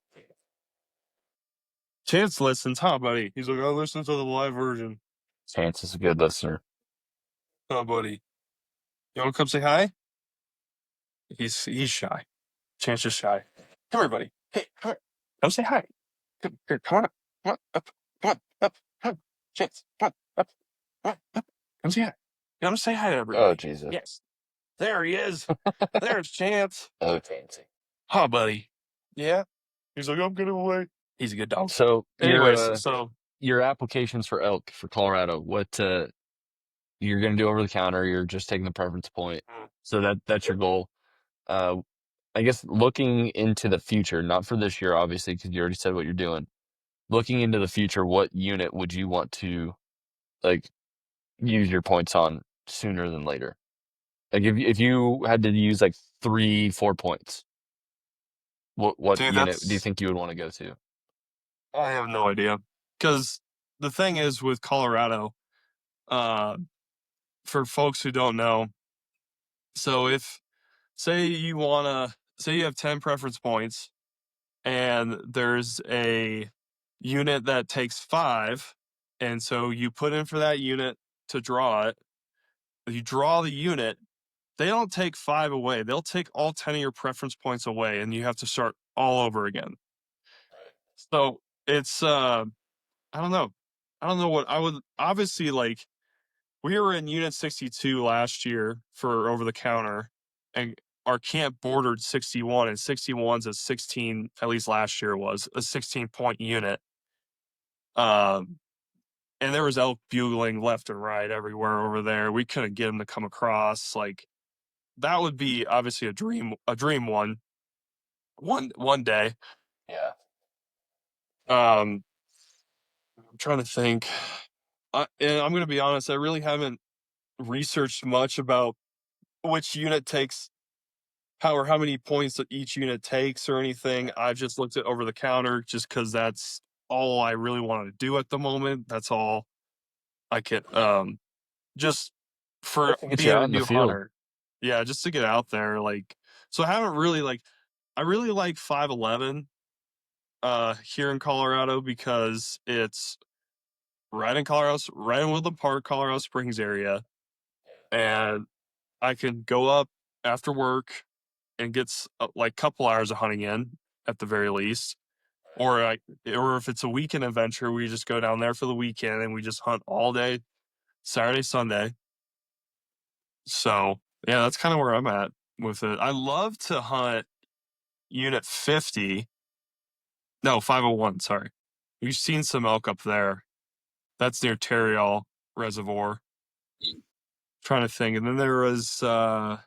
S2: Chance listens, huh, buddy? He's like, I listen to the live version.
S1: Chance is a good listener.
S2: Oh, buddy. You want to come say hi? He's shy. Chance is shy. Come here, buddy. Hey, come here. Come say hi. Come here. Come on up. Come on up. Come on up. Come on. Chance. Come on up. Come on up. Come say hi. Come say hi to everybody.
S1: Oh Jesus.
S2: Yes. There he is. There's Chance.
S1: Oh Chancey.
S2: Huh, buddy. Yeah. He's like, I'm getting away. He's a good dog.
S1: So
S2: Anyways, so
S1: your applications for elk for Colorado, what you're gonna do over the counter, you're just taking the preference point. So that's your goal. Uh I guess looking into the future, not for this year, obviously, because you already said what you're doing. Looking into the future, what unit would you want to like use your points on sooner than later? Like if you had to use like 3, 4 points, what
S2: dude,
S1: unit do you
S2: that's
S1: think you would want to go to?
S2: I have no idea. Because the thing is with Colorado, uh, for folks who don't know, so if say you have 10 preference points and there's a unit that takes 5, and so you put in for that unit to draw it, you draw the unit, they don't take 5 away. They'll take all 10 of your preference points away and you have to start all over again. So it's I don't know. I don't know what I would obviously like. We were in Unit 62 last year for over the counter, and our camp bordered 61, and 61's a 16, at least last year was a 16-point unit. Um, and there was elk bugling left and right everywhere over there. We couldn't get them to come across. Like, that would be obviously a dream one day.
S1: Yeah.
S2: I'm trying to think. And I'm going to be honest, I really haven't researched much about which unit takes how many points that each unit takes or anything. I've just looked at over the counter just because that's all I really want to do at the moment. That's all I can just for
S1: Get you
S2: being
S1: out
S2: a
S1: in the
S2: new
S1: field.
S2: hunter. Yeah, just to get out there. Like, so I haven't really I really like 511 here in Colorado because it's right in Colorado, right in Woodland Park, Colorado Springs area. And I can go up after work and get like couple hours of hunting in at the very least. Or if it's a weekend adventure, we just go down there for the weekend and we just hunt all day, Saturday, Sunday. So yeah, that's kind of where I'm at with it. I love to hunt Unit 50. No, 501, sorry. We've seen some elk up there. That's near Terriall Reservoir. Trying to think. And then there was where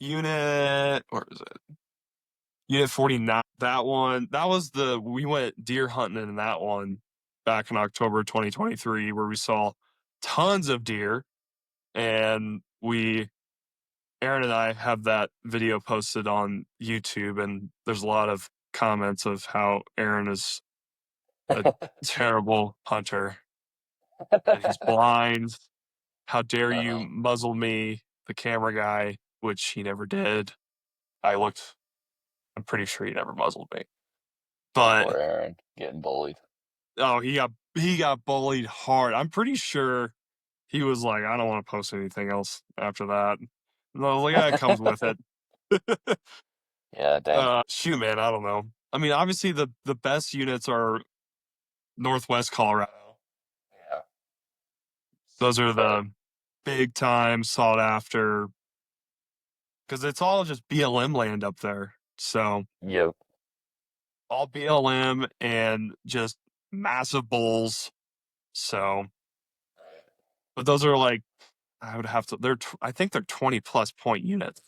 S2: is it? Unit 49. That one, we went deer hunting in that one back in October 2023, where we saw tons of deer. And Aaron and I have that video posted on YouTube, and there's a lot of comments of how Aaron is a terrible hunter and he's blind. How dare you
S1: Uh-oh.
S2: muzzle me, the camera guy, which he never did. I'm pretty sure he never muzzled me. But
S1: Poor Aaron getting bullied.
S2: oh, he got bullied hard. I'm pretty sure he was like, I don't want to post anything else after that. And I was like, yeah, it comes with it.
S1: Yeah, dang.
S2: Shoot, man, I don't know. I mean, obviously the best units are Northwest Colorado.
S1: Yeah.
S2: Those are
S1: Right.
S2: the big time sought after because it's all just BLM land up there. So
S1: Yep.
S2: all BLM and just massive bulls. So, but those are like I would have to. I think they're 20 plus point units.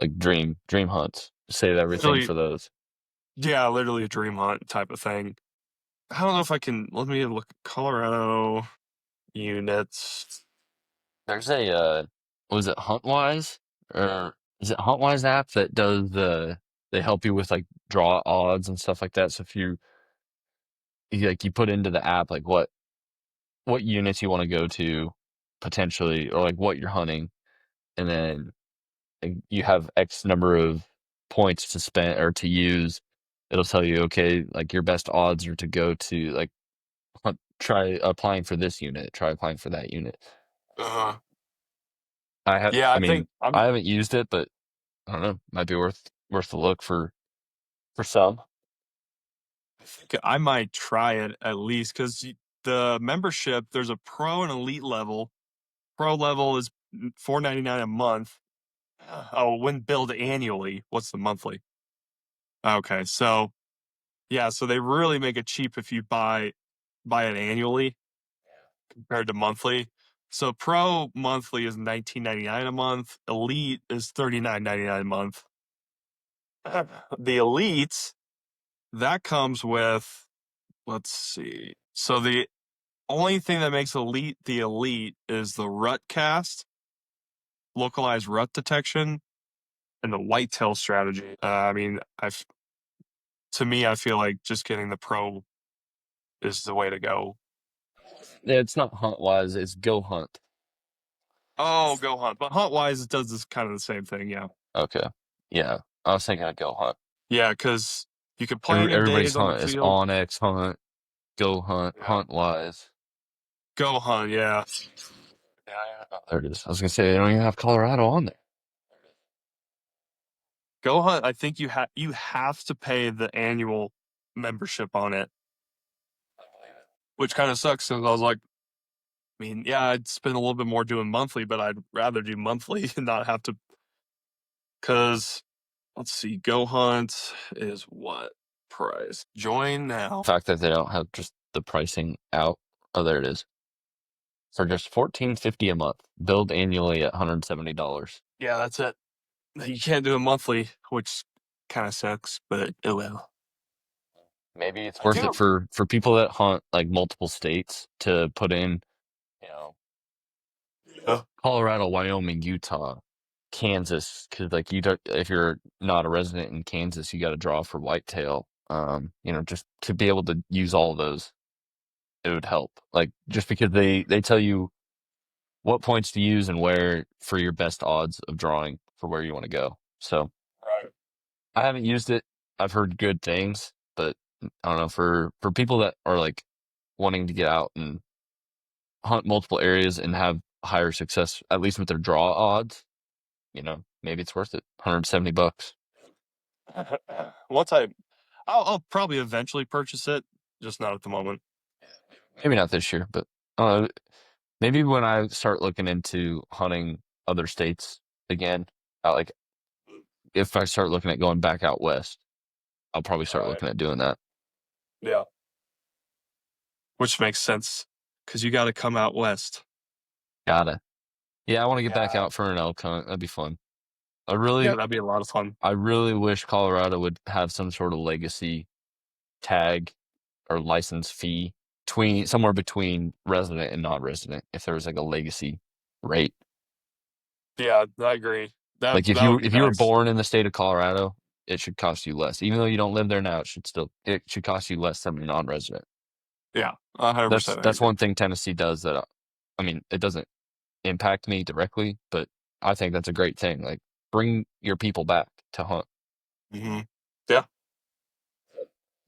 S1: Like dream hunts. Save everything
S2: Literally,
S1: for those.
S2: yeah, literally a dream hunt type of thing. I don't know if I can. Let me look at Colorado units.
S1: There's a was it Huntwise or is it Huntwise app that does they help you with like draw odds and stuff like that. So if you put into the app like what units you want to go to potentially or like what you're hunting, and then like, you have X number of points to spend or to use. It'll tell you, okay, like your best odds are to go to like try applying for this unit, try applying for that unit.
S2: Uh,
S1: I
S2: yeah, I
S1: mean,
S2: think I'm.
S1: I haven't used it, but I don't know, might be worth a look for some.
S2: I think I might try it at least because the membership there's a pro and elite level. Pro level is $4.99 a month. Oh, when billed annually, what's the monthly? Okay, so yeah, so they really make it cheap if you buy it annually compared to monthly. So pro monthly is $19.99 a month. Elite is $39.99 a month. The elite that comes with let's see. So the only thing that makes elite the elite is the rut cast, localized rut detection, and the whitetail strategy. I mean, to me, I feel like just getting the pro is the way to go.
S1: Yeah, it's not Huntwise, it's Go Hunt.
S2: Oh, go hunt. But hunt wise, it does this kind of the same thing. Yeah.
S1: Okay. Yeah. I was thinking of Go Hunt.
S2: Yeah. Cause you can plan your
S1: Everybody's
S2: days on the
S1: hunt is
S2: field.
S1: Onyx Hunt, Go Hunt,
S2: Yeah.
S1: Huntwise.
S2: Go hunt. Yeah.
S1: Yeah, yeah. Oh, there it is. I was gonna say they don't even have Colorado on there.
S2: Go hunt. I think you have to pay the annual membership on it, which kind of sucks. Cause I was like, I mean, yeah, I'd spend a little bit more doing monthly, but I'd rather do monthly and not have to. Cause let's see, Go Hunt is what price? Join now.
S1: The fact that they don't have just the pricing out. Oh, there it is. for just $14.50 a month, billed annually at $170.
S2: Yeah, that's it. You can't do it monthly, which kind of sucks, but oh well.
S1: Maybe it's
S2: I
S1: worth it
S2: do.
S1: for people that hunt like multiple states to put in, you know,
S2: Yeah.
S1: Colorado, Wyoming, Utah, Kansas, because like you don't, if you're not a resident in Kansas, you got to draw for whitetail. Just to be able to use all of those, it would help. Like just because they tell you what points to use and where for your best odds of drawing for where you want to go. So
S2: Right.
S1: I haven't used it. I've heard good things, but I don't know for people that are like wanting to get out and hunt multiple areas and have higher success, at least with their draw odds, maybe it's worth it. $170.
S2: Once I'll probably eventually purchase it, just not at the moment.
S1: Maybe not this year, but uh, maybe when I start looking into hunting other states again, like if I start looking at going back out west, I'll probably start
S2: Right.
S1: looking at doing that.
S2: Yeah. Which makes sense because you got to come out west.
S1: Gotta. Yeah, I want to get back
S2: Yeah.
S1: out for an elk hunt. That'd be fun. I
S2: Yeah,
S1: really,
S2: that'd be a lot of fun.
S1: I really wish Colorado would have some sort of legacy tag or license fee between somewhere between resident and non-resident. If there was like a legacy rate,
S2: Yeah, I agree. That
S1: like if
S2: that
S1: you
S2: would be
S1: if you were
S2: nice.
S1: born in the state of Colorado, it should cost you less. Even though you don't live there now, it should cost you less than a non-resident.
S2: Yeah, 100%. I
S1: That's
S2: agree.
S1: one thing Tennessee does that. I mean, it doesn't impact me directly, but I think that's a great thing. Like bring your people back to hunt.
S2: Hmm. Yeah.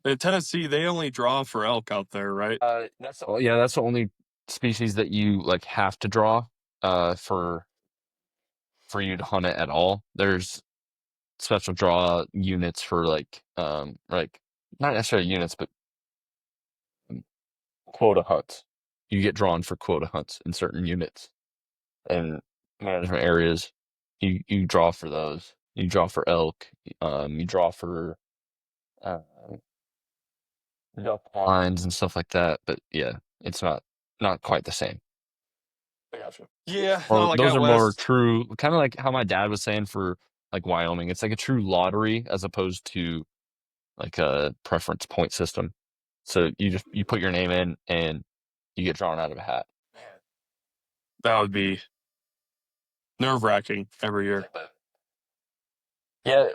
S2: In Tennessee, they only draw for elk out there, right?
S1: That's the only species that you like have to draw for you to hunt it at all. There's special draw units for like not necessarily units, but quota hunts. You get drawn for quota hunts in certain units and management areas. You draw for those. You draw for elk. You draw for uh, duck lines and stuff like that. But yeah, it's not quite the same.
S2: I gotcha. Yeah, no,
S1: Or
S2: like
S1: those
S2: out
S1: are more
S2: west.
S1: true, kind of like how my dad was saying for like Wyoming. It's like a true lottery as opposed to like a preference point system. So you put your name in and you get drawn out of a hat.
S2: That would be nerve-wracking every year.
S1: Yeah,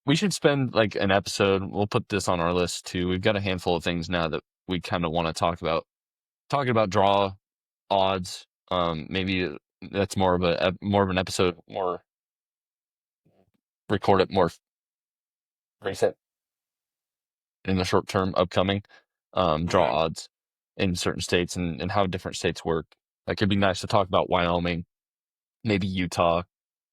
S1: we should spend like an episode. We'll put this on our list too. We've got a handful of things now that we kind of want to talk about. Talking about draw odds. Maybe that's more of an episode, more record it more recent in the short term, upcoming. Draw
S2: Mhm.
S1: odds in certain states and how different states work. Like it'd be nice to talk about Wyoming, maybe Utah,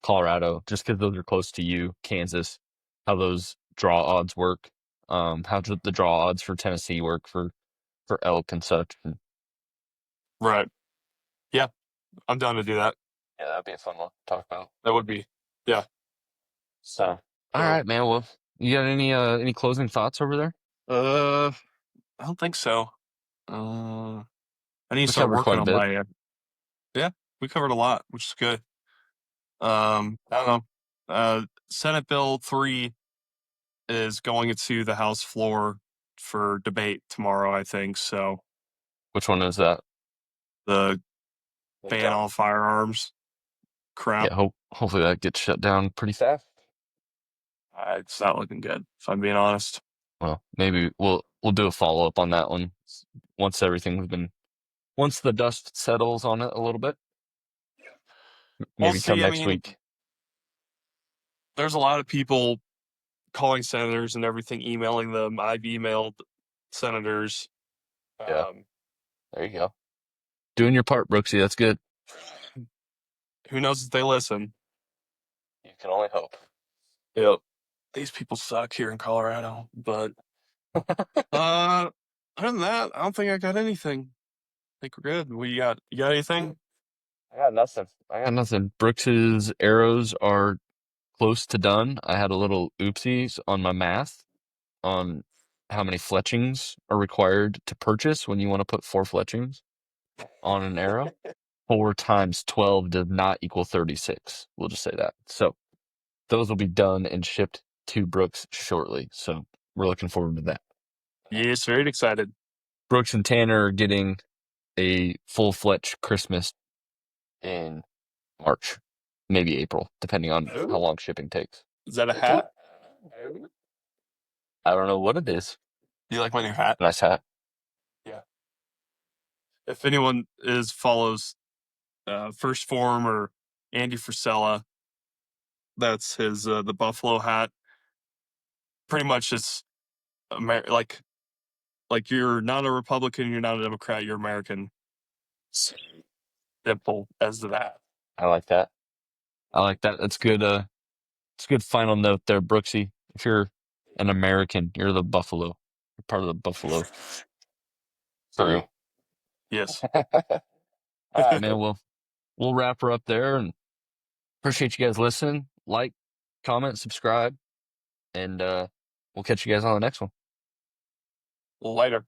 S1: Colorado, just because those are close to you, Kansas, how those draw odds work, how the draw odds for Tennessee work for elk and such. And
S2: Right. Yeah, I'm down to do that.
S1: yeah, that'd be a fun one to talk about.
S2: That would be. Yeah.
S1: So, all
S2: So,
S1: right, man. Well, you got any closing thoughts over there?
S2: uh, I don't think so. I need to
S1: We
S2: start
S1: covered
S2: working
S1: quite a
S2: on
S1: bit.
S2: my. Yeah, we covered a lot, which is good. I don't know. Senate Bill 3 is going into the House floor for debate tomorrow, I think. So
S1: Which one is that?
S2: the ban all firearms crap,
S1: Yeah, hopefully that gets shut down pretty fast.
S2: it's not looking good, if I'm being honest.
S1: Well, maybe we'll do a follow up on that one once once the dust settles on it a little bit.
S2: We'll
S1: Maybe come
S2: see. I
S1: next
S2: mean,
S1: week.
S2: there's a lot of people calling senators and everything, emailing them. I've emailed senators.
S1: Yeah,
S2: Um,
S1: there you go. Doing your part, Brooksy. That's good.
S2: who knows if they listen?
S1: You can only hope.
S2: Yep. These people suck here in Colorado. But other than that, I don't think I got anything. I think we're good. You got anything?
S1: I got nothing. I got nothing. Brooks's arrows are close to done. I had a little oopsies on my math on how many fletchings are required to purchase when you want to put 4 fletchings. on an arrow. 4 times 12 does not equal 36. We'll just say that. So those will be done and shipped to Brooks shortly. So we're looking forward to that.
S2: Yes, very excited.
S1: Brooks and Tanner are getting a full-fledged Christmas in March, maybe April, depending on how long shipping takes.
S2: Is that a hat?
S1: I don't know what it is.
S2: Do you like my new hat?
S1: Nice hat.
S2: Yeah. If anyone follows First Form or Andy Frisella, that's his the buffalo hat. Pretty much it's like you're not a Republican, you're not a Democrat, you're American. Simple as that.
S1: I like that. That's good. It's a good final note there, Brooksy. If you're an American, you're the Buffalo. You're part of the Buffalo crew.
S2: Yes.
S1: All right, man. Well, we'll wrap her up there, and appreciate you guys listening. Like, comment, subscribe, and we'll catch you guys on the next one.
S2: Later.